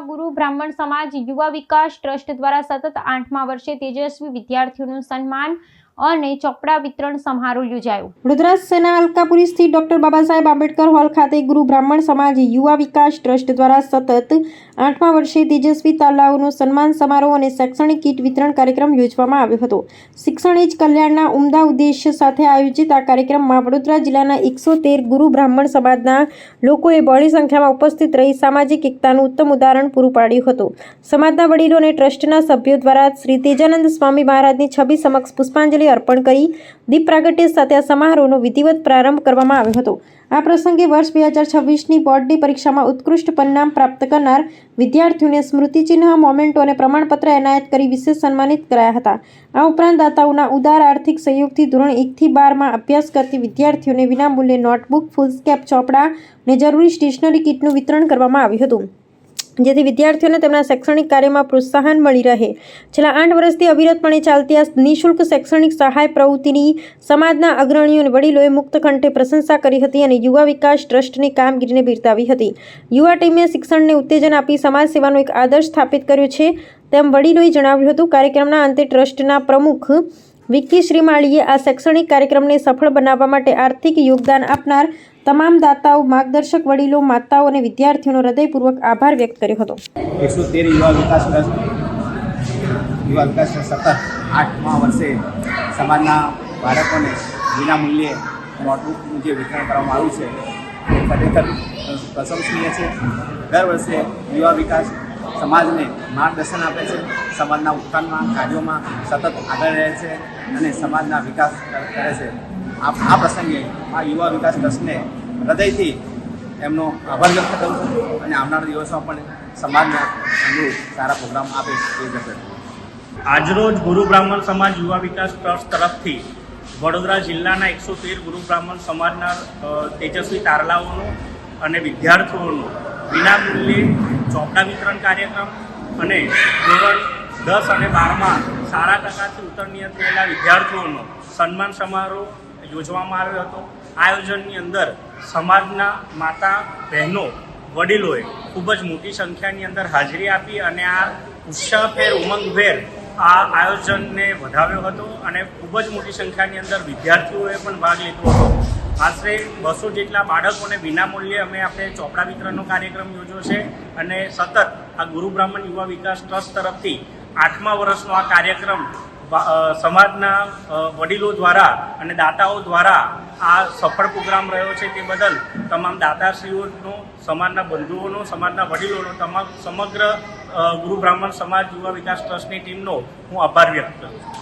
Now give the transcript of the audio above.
તાલુકાના ગુરુ બ્રાહ્મણ સમાજ યુવા વિકાસ ટ્રસ્ટ દ્વારા સતત 8મા વર્ષે તેજસ્વી વિદ્યાર્થીઓનું સન્માન અને ચોપડા વિતરણ સમારોહ યોજાયો। વડોદરા સેના અલકાપુરી સ્થિત ડોક્ટર બાબા સાહેબ આંબેડકર હોલ ખાતે ગુરુ બ્રાહ્મણ સમાજ યુવા વિકાસ ટ્રસ્ટ દ્વારા સતત 8મા વર્ષે તેજસ્વી તાલાઓનો સન્માન સમારોહ અને શૈક્ષણિક કીટ વિતરણ કાર્યક્રમ યોજવામાં આવ્યો હતો। શિક્ષણ એ જ કલ્યાણના ઉમદા ઉદ્દેશ્ય સાથે આયોજિત આ કાર્યક્રમમાં વડોદરા જિલ્લાના 113 ગુરુ બ્રાહ્મણ સમાજના લોકોએ બહોળી સંખ્યામાં ઉપસ્થિત રહી સામાજિક એકતાનું ઉત્તમ ઉદાહરણ પૂરું પાડ્યું હતું। સમાજના વડીલો અને ટ્રસ્ટના સભ્યો દ્વારા શ્રી તેજાનંદ સ્વામી મહારાજની છબી સમક્ષ પુષ્પાંજલિ અર્પણ કરી દીપ પ્રાગટ્ય સાથે આ સમારોહનો વિધિવત પ્રારંભ કરવામાં આવ્યો હતો। આ પ્રસંગે વર્ષ 2026ની બોર્ડની પરીક્ષામાં ઉત્કૃષ્ટ પરિણામ પ્રાપ્ત કરનાર વિદ્યાર્થીઓને સ્મૃતિચિહ્ન, મોમેન્ટો અને પ્રમાણપત્ર એનાયત કરી વિશેષ સન્માનિત કરાયા હતા। આ ઉપરાંત દાતાઓના ઉદાર આર્થિક સહયોગથી ધોરણ 1 થી 12માં અભ્યાસ કરતી વિદ્યાર્થીઓને વિનામૂલ્યે નોટબુક, ફૂલસ્કેપ, ચોપડા અને જરૂરી સ્ટેશનરી કીટનું વિતરણ કરવામાં આવ્યું હતું, જેથી વિદ્યાર્થીઓને તેમના શૈક્ષણિક કાર્યમાં પ્રોત્સાહન મળી રહે। છેલ્લા 8 વર્ષથી અવિરતપણે ચાલતી આ નિઃશુલ્ક શૈક્ષણિક સહાય પ્રવૃત્તિની સમાજના અગ્રણીઓ અને વડીલોએ મુક્ત કંઠે પ્રશંસા કરી હતી અને યુવા વિકાસ ટ્રસ્ટની કામગીરીને બિરદાવી હતી। યુવા ટીમે શિક્ષણને ઉત્તેજન આપી સમાજ સેવાનો એક આદર્શ સ્થાપિત કર્યો છે, તેમ વડીલોએ જણાવ્યું હતું। કાર્યક્રમના અંતે ટ્રસ્ટના પ્રમુખ વિક્કી શ્રીમાળીએ આ શૈક્ષણિક કાર્યક્રમને સફળ બનાવવા માટે આર્થિક યોગદાન આપનાર તમામ દાતાઓ, માર્ગદર્શક વડીલો, માતાઓ અને વિદ્યાર્થીઓનો હૃદયપૂર્વક આભાર વ્યક્ત કર્યો હતો। 113 યુવા વિકાસ ટ્રસ્ટ સતત 8મા વર્ષે સમાજના બાળકોને વિનામૂલ્યે નોટબુકનું જે વિતરણ કરવામાં આવ્યું છે એ ખરેખર પ્રશંસનીય છે। દર વર્ષે યુવા વિકાસ સમાજને માર્ગદર્શન આપે છે, સમાજના ઉત્થાનના કાર્યોમાં સતત આગળ રહે છે અને સમાજના વિકાસ કરે છે। આ પ્રસંગે આ યુવા વિકાસ ટ્રસ્ટને હૃદયથી એમનો આભાર વ્યક્ત કરું છું અને આવનારા દિવસોમાં પણ સમાજને અનુરૂપ સારા પ્રોગ્રામ આપે એ જશે। આજરોજ ગુરુ બ્રાહ્મણ સમાજ યુવા વિકાસ ટ્રસ્ટ તરફથી વડોદરા જિલ્લાના 113 ગુરુ બ્રાહ્મણ સમાજના તેજસ્વી તારલાઓનું અને વિદ્યાર્થીઓનું વિનામૂલ્યે ચોપડા વિતરણ કાર્યક્રમ અને ધોરણ 10 અને 12માં સારા ટકાથી ઉત્તીર્ણ થયેલા વિદ્યાર્થીઓનો સન્માન સમારોહ યોજવામાં આવ્યો હતો। આયોજનની અંદર સમાજના માતા, બહેનો, વડીલોએ ખૂબ જ મોટી સંખ્યાની અંદર હાજરી આપી અને આ ઉત્સાહભેર, ઉમંગભેર આ આયોજનને વધાવ્યો હતો અને ખૂબ જ મોટી સંખ્યાની અંદર વિદ્યાર્થીઓએ પણ ભાગ લીધો હતો। આશરે 200 જેટલા બાળકોને વિનામૂલ્યે આપણે ચોપડા વિતરણનો કાર્યક્રમ યોજ્યો છે અને સતત આ ગુરુ બ્રાહ્મણ યુવા વિકાસ ટ્રસ્ટ તરફથી 8મા વર્ષનો આ કાર્યક્રમ સમાજના વડીલો દ્વારા અને દાતાઓ દ્વારા આ સફળ પ્રોગ્રામ રહ્યો છે, તે બદલ તમામ દાતાશ્રીઓનો, સમાજના બંધુઓનો, સમાજના વડીલોનો, સમગ્ર ગુરુ બ્રાહ્મણ સમાજ યુવા વિકાસ ટ્રસ્ટની ટીમનો હું આભાર વ્યક્ત કરું છું।